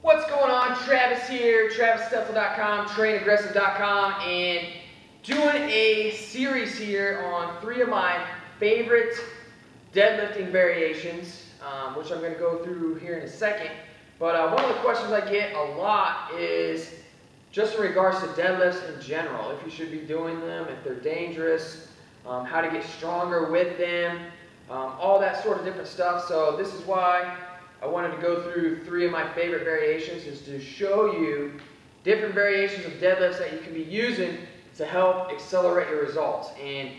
What's going on? Travis here, TravisSteffel.com, TrainAggressive.com, and doing a series here on 3 of my favorite deadlifting variations, which I'm going to go through here in a second. But one of the questions I get a lot is just in regards to deadlifts in general, if you should be doing them, if they're dangerous, how to get stronger with them, all that sort of different stuff. So this is why I wanted to go through 3 of my favorite variations, is to show you different variations of deadlifts that you can be using to help accelerate your results. And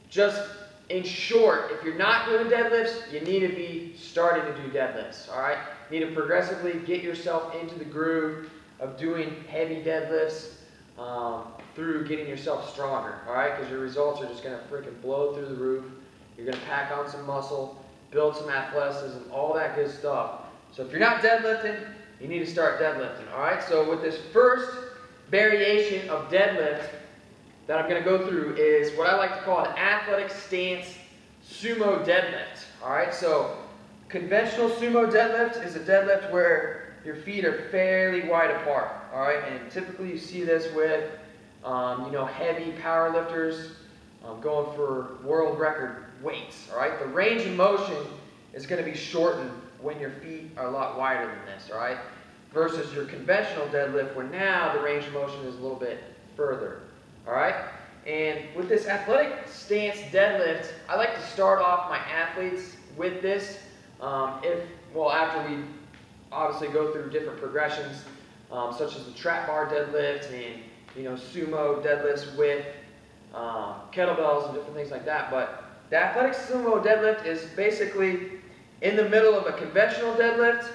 just in short, if you're not doing deadlifts, you need to be starting to do deadlifts, all right? You need to progressively get yourself into the groove of doing heavy deadlifts through getting yourself stronger, all right? Because your results are just going to freaking blow through the roof. You're going to pack on some muscle, build some athleticism, all that good stuff. So if you're not deadlifting, you need to start deadlifting, all right? So with this first variation of deadlift that I'm going to go through is what I like to call an Athletic Stance Sumo Deadlift, all right? So conventional sumo deadlift is a deadlift where your feet are fairly wide apart, all right? And typically you see this with, heavy power lifters going for world record weights, all right? The range of motion is going to be shortened when your feet are a lot wider than this, all right? Versus your conventional deadlift, where now the range of motion is a little bit further, all right? And with this Athletic Stance Deadlift, I like to start off my athletes with this. After we obviously go through different progressions, such as the trap bar deadlift and sumo deadlifts with kettlebells and different things like that. But the Athletic Sumo Deadlift is basically in the middle of a conventional deadlift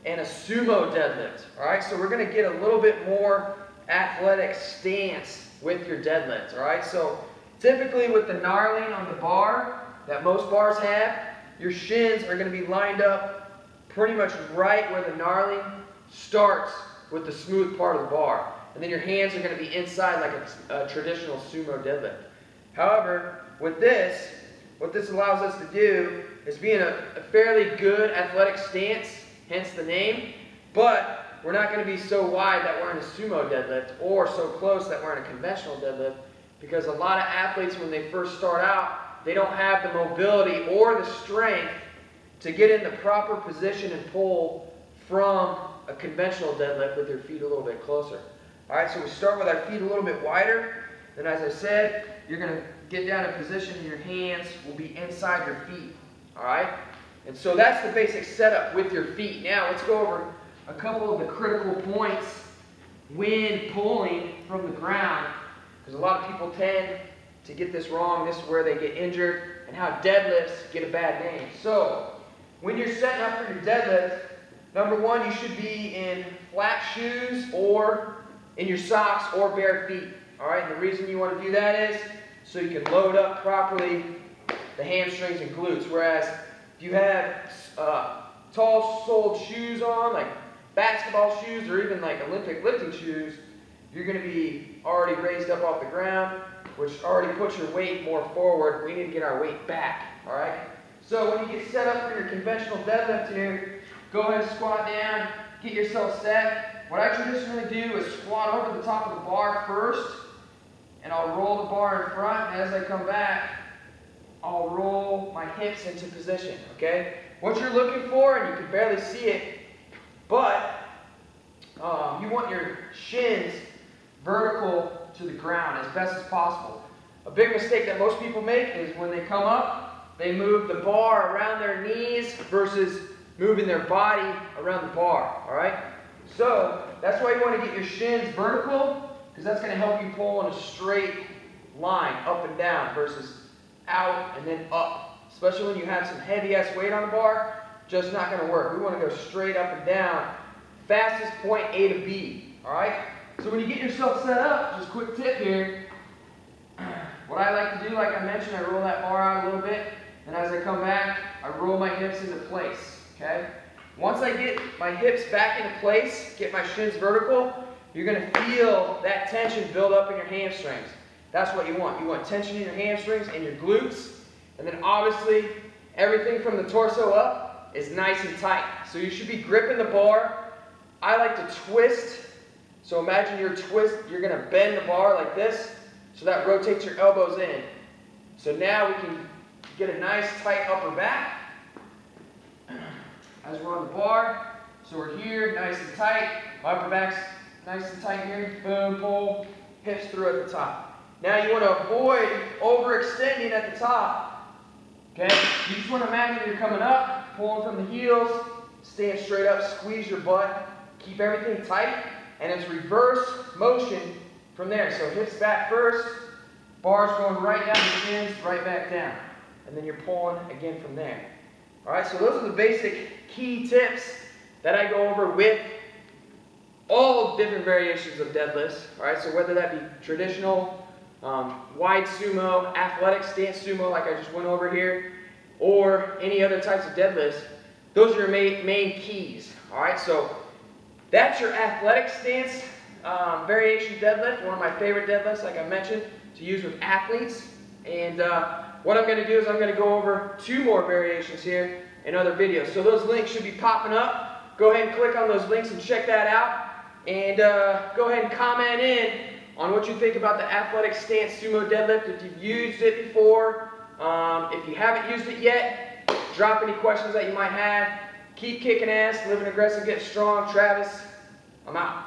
and a sumo deadlift. All right, so we're going to get a little bit more athletic stance with your deadlifts. All right, so typically with the knurling on the bar that most bars have, your shins are going to be lined up pretty much right where the knurling starts with the smooth part of the bar. And then your hands are going to be inside like a traditional sumo deadlift. However, with this, what this allows us to do is be in a fairly good athletic stance, hence the name, but we're not going to be so wide that we're in a sumo deadlift or so close that we're in a conventional deadlift, because a lot of athletes, when they first start out, they don't have the mobility or the strength to get in the proper position and pull from a conventional deadlift with your feet a little bit closer. All right, so we start with our feet a little bit wider. Then, as I said, you're going to get down in position and your hands will be inside your feet. All right? And so that's the basic setup with your feet. Now, let's go over a couple of the critical points when pulling from the ground, because a lot of people tend to get this wrong. This is where they get injured and how deadlifts get a bad name. So, when you're setting up for your deadlift, number one, you should be in flat shoes or in your socks or bare feet. All right, and the reason you want to do that is so you can load up properly the hamstrings and glutes. Whereas if you have tall-soled shoes on, like basketball shoes or even like Olympic lifting shoes, you're going to be already raised up off the ground, which already puts your weight more forward. We need to get our weight back, all right? So when you get set up for your conventional deadlift here, go ahead and squat down, get yourself set. What I traditionally do is squat over the top of the bar first, and I'll roll the bar in front, and as I come back, I'll roll my hips into position, okay? What you're looking for, and you can barely see it, but you want your shins vertical to the ground as best as possible. A big mistake that most people make is when they come up, they move the bar around their knees versus moving their body around the bar, all right? So that's why you want to get your shins vertical, because that's going to help you pull in a straight line, up and down, versus out and then up. Especially when you have some heavy-ass weight on the bar, just not going to work. We want to go straight up and down, fastest point A to B, all right? So when you get yourself set up, just a quick tip here, what I like to do, like I mentioned, I roll that bar out a little bit, and as I come back, I roll my hips into place, okay? Once I get my hips back into place, get my shins vertical, you're going to feel that tension build up in your hamstrings. That's what you want. You want tension in your hamstrings and your glutes. And then obviously, everything from the torso up is nice and tight. So you should be gripping the bar I like to twist. So imagine you're gonna bend the bar like this, so that rotates your elbows in. So now we can get a nice tight upper back as we're on the bar. So we're here, nice and tight. My upper back's nice and tight here. Boom, pull, hips through at the top. Now you want to avoid overextending at the top. Okay? You just want to imagine you're coming up, pulling from the heels, stand straight up, squeeze your butt, keep everything tight, and it's reverse motion from there. So hips back first, bars going right down the shins, right back down. And then you're pulling again from there. Alright, so those are the basic key tips that I go over with all different variations of deadlifts. Alright, so whether that be traditional, wide sumo, athletic stance sumo like I just went over here, or any other types of deadlifts, those are your main keys. Alright, so that's your athletic stance variation deadlift, one of my favorite deadlifts like I mentioned, to use with athletes. And what I'm going to do is I'm going to go over 2 more variations here in other videos. So those links should be popping up. Go ahead and click on those links and check that out. And go ahead and comment in on what you think about the Athletic Stance Sumo Deadlift. If you've used it before, if you haven't used it yet, drop any questions that you might have. Keep kicking ass, living aggressive, getting strong. Travis, I'm out.